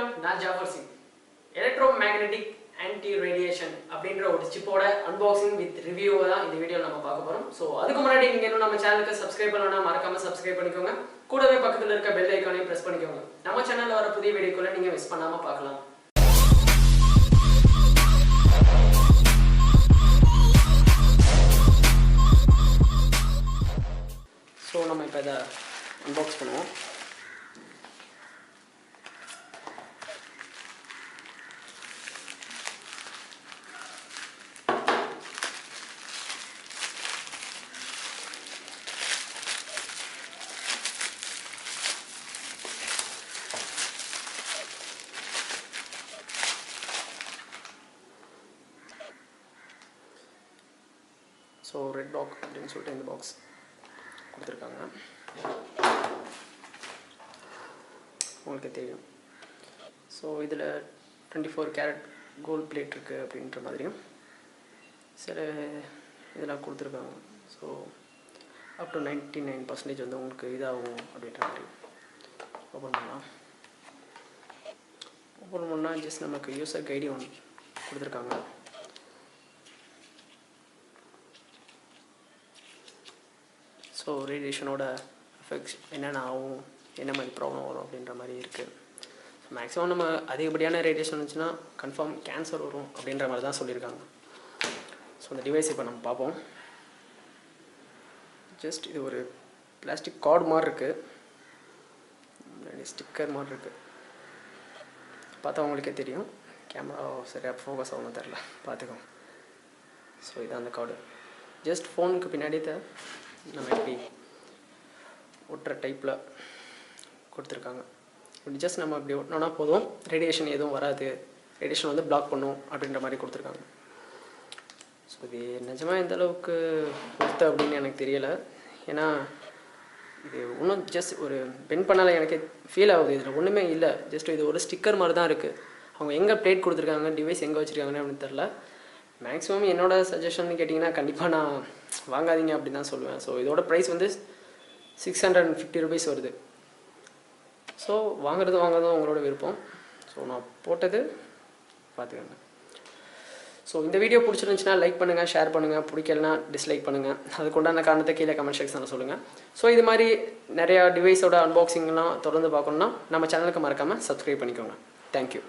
வணக்கம், நான் Jafar Singh. Electromagnetic anti radiation அப்படின்ற ஒரு சிப்போட அன்பாக்சிங் வித் ரிவ்யூ தான் இந்த வீடியோவில் நம்ம பார்க்க போகிறோம். ஸோ அதுக்கு முன்னாடி நீங்கள் இன்னும் நம்ம சேனலுக்கு சப்ஸ்கிரைப் பண்ணலாம், மறக்காம சப்ஸ்கிரைப் பண்ணிக்கோங்க. கூடவே பக்கத்தில் இருக்க பெல் ஐக்கானையும் ப்ரெஸ் பண்ணிக்கோங்க. நம்ம சேனலில் வர புதிய வீடியோக்களை நீங்கள் மிஸ் பண்ணாமல் பார்க்கலாம். ஸோ நம்ம இப்போ இதை அன்பாக்ஸ் பண்ணுவோம். ஸோ ரெட் டாக் அப்படின்னு சொல்லிட்டு இந்த பாக்ஸ் கொடுத்துருக்காங்க, உங்களுக்கு தெரியும். ஸோ இதில் 24 கேரட் கோல்ட் பிளேட் இருக்குது அப்படின்ற மாதிரியும் சில இதெல்லாம் கொடுத்துருக்காங்க. ஸோ அப் டு 99% வந்து உங்களுக்கு இதாகும் அப்படின்ற மாதிரி. ஓப்பன் பண்ணால் ஜஸ்ட் நமக்கு யூசர் கைடி ஒன்று கொடுத்துருக்காங்க. ஸோ ரேடியேஷனோட எஃபெக்ட்ஸ் என்னென்ன ஆகும், என்ன மாதிரி ப்ராப்ளம் வரும் அப்படின்ற மாதிரி இருக்குது. மேக்ஸிமம் நம்ம அதிகப்படியான ரேடியேஷன் இருந்துச்சுன்னா கன்ஃபார்ம் கேன்சர் வரும் அப்படின்ற மாதிரி தான் சொல்லியிருக்காங்க. ஸோ இந்த டிவைஸ் இப்போ நம்ம பார்ப்போம். ஜஸ்ட் இது ஒரு பிளாஸ்டிக் கார்டு மாதிரி இருக்குது, ஸ்டிக்கர் மாதிரி இருக்குது. பார்த்தா உங்களுக்கே தெரியும். கேமரா சரியாக ஃபோக்கஸ் ஆகணும் தெரில, பார்த்துக்கோங்க. ஸோ இதான் அந்த கார்டு. ஜஸ்ட் ஃபோனுக்கு பின்னாடி நம்ம எப்படி ஒட்டுற டைப்பில் கொடுத்துருக்காங்க. இப்படி ஜஸ்ட் நம்ம அப்படி ஒட்டினோன்னா போதும், ரேடியேஷன் எதுவும் வராது, ரேடியேஷன் வந்து பிளாக் பண்ணும் அப்படின்ற மாதிரி கொடுத்துருக்காங்க. ஸோ இது நிஜமாக எந்த அளவுக்கு ஒர்த்து அப்படின்னு எனக்கு தெரியலை. ஏன்னா இது இன்னும் ஜஸ்ட் ஒரு பென் பண்ணால் எனக்கு ஃபீல் ஆகுது, இதில் ஒன்றுமே இல்லை. ஜஸ்ட் இது ஒரு ஸ்டிக்கர் மாதிரி தான் இருக்குது. அவங்க எங்கே பிளேட் கொடுத்துருக்காங்க, டிவைஸ் எங்கே வச்சுருக்காங்கன்னு அப்படின்னு தெரில. மேக்ஸிமம் என்னோடய சஜஷன் கேட்டிங்கன்னா கண்டிப்பாக நான் வாங்காதீங்க அப்படின்னு தான் சொல்லுவேன். ஸோ இதோட ப்ரைஸ் வந்து 650 rupees வருது. ஸோ வாங்குறதும் உங்களோட விருப்பம். ஸோ நான் போட்டது பார்த்துக்கோங்க. ஸோ இந்த வீடியோ பிடிச்சிருந்துச்சுன்னா லைக் பண்ணுங்கள், ஷேர் பண்ணுங்கள், பிடிக்கலனா டிஸ்லைக் பண்ணுங்கள். அதுக்குண்டான காரணத்தை கீழே கமெண்ட் செக்ஷனில் சொல்லுங்கள். ஸோ இது மாதிரி நிறையா டிவைஸோட அன்பாக்சிங்லாம் தொடர்ந்து பார்க்கணுன்னா நம்ம சேனலுக்கு மறக்காமல் சப்ஸ்கிரைப் பண்ணிக்கோங்க. தேங்க்யூ.